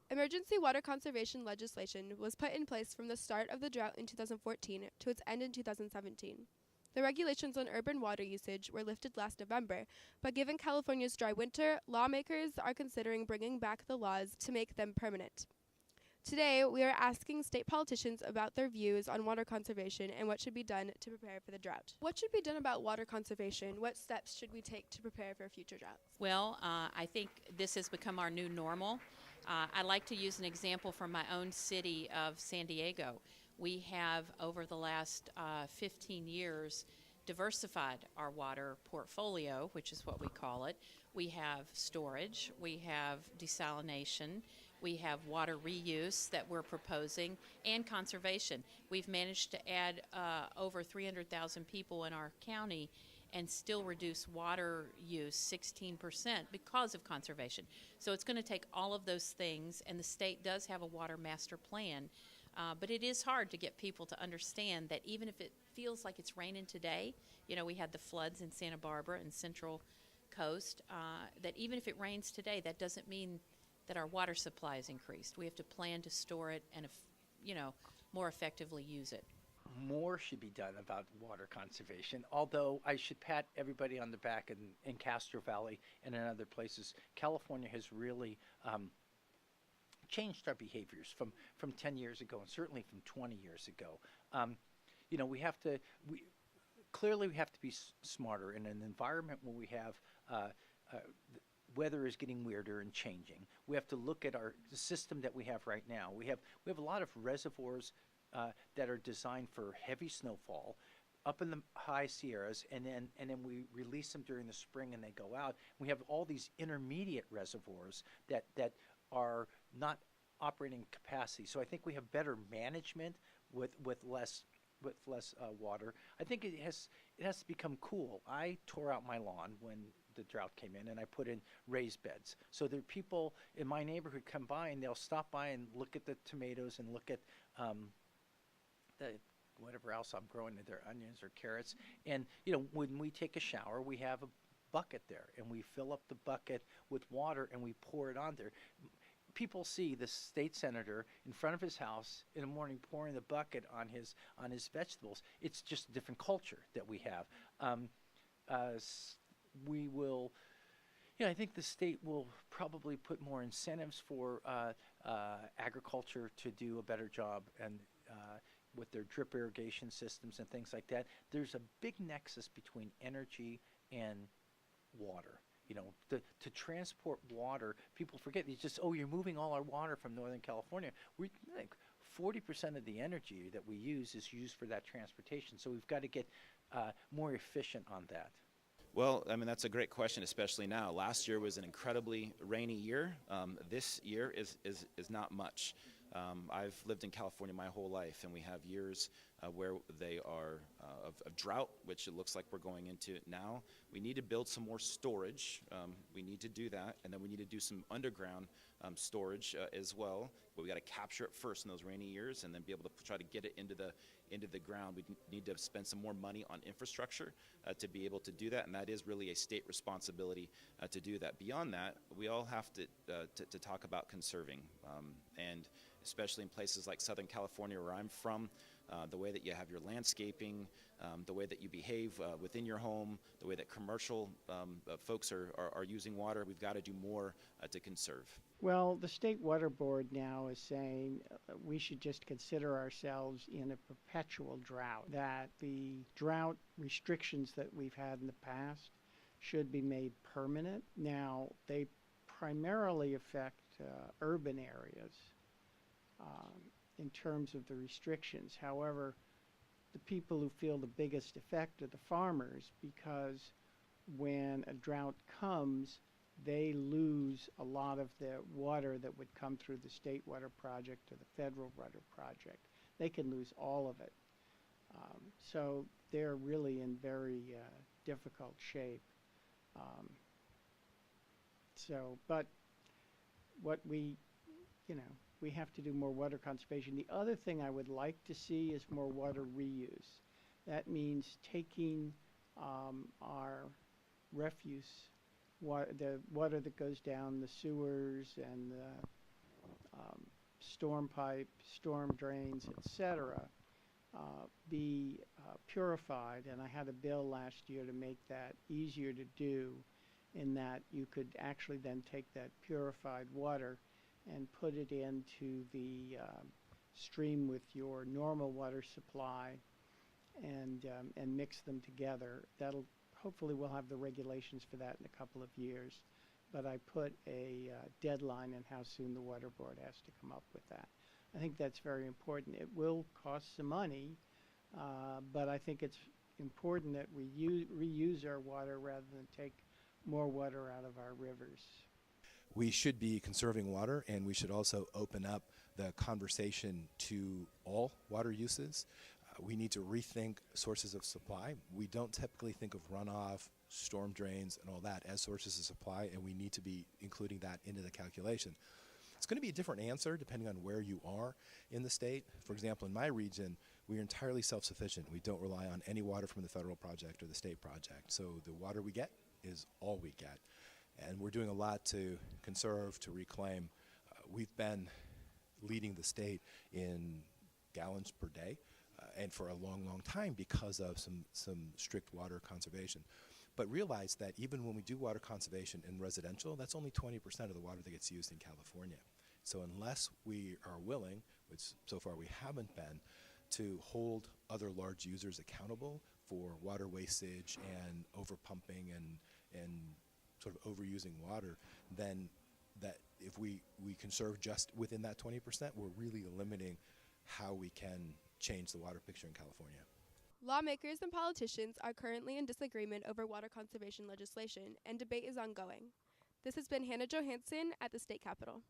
Emergency water conservation legislation was put in place from the start of the drought in 2014 to its end in 2017. The regulations on urban water usage were lifted last November, but given California's dry winter, lawmakers are considering bringing back the laws to make them permanent. Today, we are asking state politicians about their views on water conservation and what should be done to prepare for the drought. What should be done about water conservation? What steps should we take to prepare for future droughts? Well, I think this has become our new normal. I like to use an example from my own city of San Diego. We have, over the last 15 years, diversified our water portfolio, which is what we call it. We have storage, we have desalination, we have water reuse that we're proposing, and conservation. We've managed to add over 300,000 people in our county and still reduce water use 16% because of conservation. So it's going to take all of those things, and the state does have a water master plan. But it is hard to get people to understand that even if it feels like it's raining today, we had the floods in Santa Barbara and Central Coast, that even if it rains today, that doesn't mean that our water supply is increased. We have to plan to store it and, more effectively use it. More should be done about water conservation, although I should pat everybody on the back in Castro Valley and in other places. California has really changed our behaviors from 10 years ago and certainly from 20 years ago. Clearly we have to be smarter in an environment where we have weather is getting weirder and changing. We have to look at the system that we have right now. We have a lot of reservoirs that are designed for heavy snowfall up in the high Sierras, and then we release them during the spring and they go out. We have all these intermediate reservoirs that are not operating capacity. So I think we have better management with less water. I think it has to become cool. I tore out my lawn when the drought came in, and I put in raised beds. So there are people in my neighborhood come by, and they'll stop by and look at the tomatoes and look at the whatever else I'm growing, their onions or carrots. And when we take a shower, we have a bucket there, and we fill up the bucket with water and we pour it on there. People see the state senator in front of his house in the morning pouring the bucket on his vegetables. It's just a different culture that we have. We will. I think the state will probably put more incentives for agriculture to do a better job, and with their drip irrigation systems and things like that. There's a big nexus between energy and water. To transport water, people forget. It's just, you're moving all our water from Northern California. We think 40% of the energy that we use is used for that transportation. So we've got to get more efficient on that. Well, that's a great question, especially now. Last year was an incredibly rainy year. This year is not much. I've lived in California my whole life, and we have years where they are of drought, which it looks like we're going into now. We need to build some more storage. We need to do that, and then we need to do some underground storage as well. But we got to capture it first in those rainy years, and then be able to try to get it into the ground. We need to spend some more money on infrastructure to be able to do that, and that is really a state responsibility to do that. Beyond that, we all have to talk about conserving, and especially in places like Southern California, where I'm from, the way that you have your landscaping, the way that you behave within your home, the way that commercial folks are using water, we've got to do more to conserve. Well, the State Water Board now is saying we should just consider ourselves in a perpetual drought, that the drought restrictions that we've had in the past should be made permanent. Now, they primarily affect urban areas in terms of the restrictions. However, the people who feel the biggest effect are the farmers, because when a drought comes, they lose a lot of the water that would come through the state water project or the federal water project. They can lose all of it. So they're really in very difficult shape. But what we have to do more water conservation. The other thing I would like to see is more water reuse. That means taking our refuse, the water that goes down the sewers and the storm pipe, storm drains, etc., be purified. And I had a bill last year to make that easier to do, in that you could actually then take that purified water and put it into the stream with your normal water supply and mix them together. That'll hopefully we'll have the regulations for that in a couple of years. But I put a deadline in how soon the water board has to come up with that. I think that's very important. It will cost some money, but I think it's important that we reuse our water rather than take more water out of our rivers. We should be conserving water, and we should also open up the conversation to all water uses. We need to rethink sources of supply. We don't typically think of runoff, storm drains, and all that as sources of supply, and we need to be including that into the calculation. It's going to be a different answer depending on where you are in the state. For example, in my region, we are entirely self-sufficient. We don't rely on any water from the federal project or the state project. So the water we get is all we get. And we're doing a lot to conserve, to reclaim. We've been leading the state in gallons per day, and for a long, long time because of some strict water conservation. But realize that even when we do water conservation in residential, that's only 20% of the water that gets used in California. So unless we are willing, which so far we haven't been, to hold other large users accountable for water wastage and overpumping and sort of overusing water, then that if we conserve just within that 20%, we're really limiting how we can change the water picture in California. Lawmakers and politicians are currently in disagreement over water conservation legislation, and debate is ongoing. This has been Hannah Johansson at the State Capitol.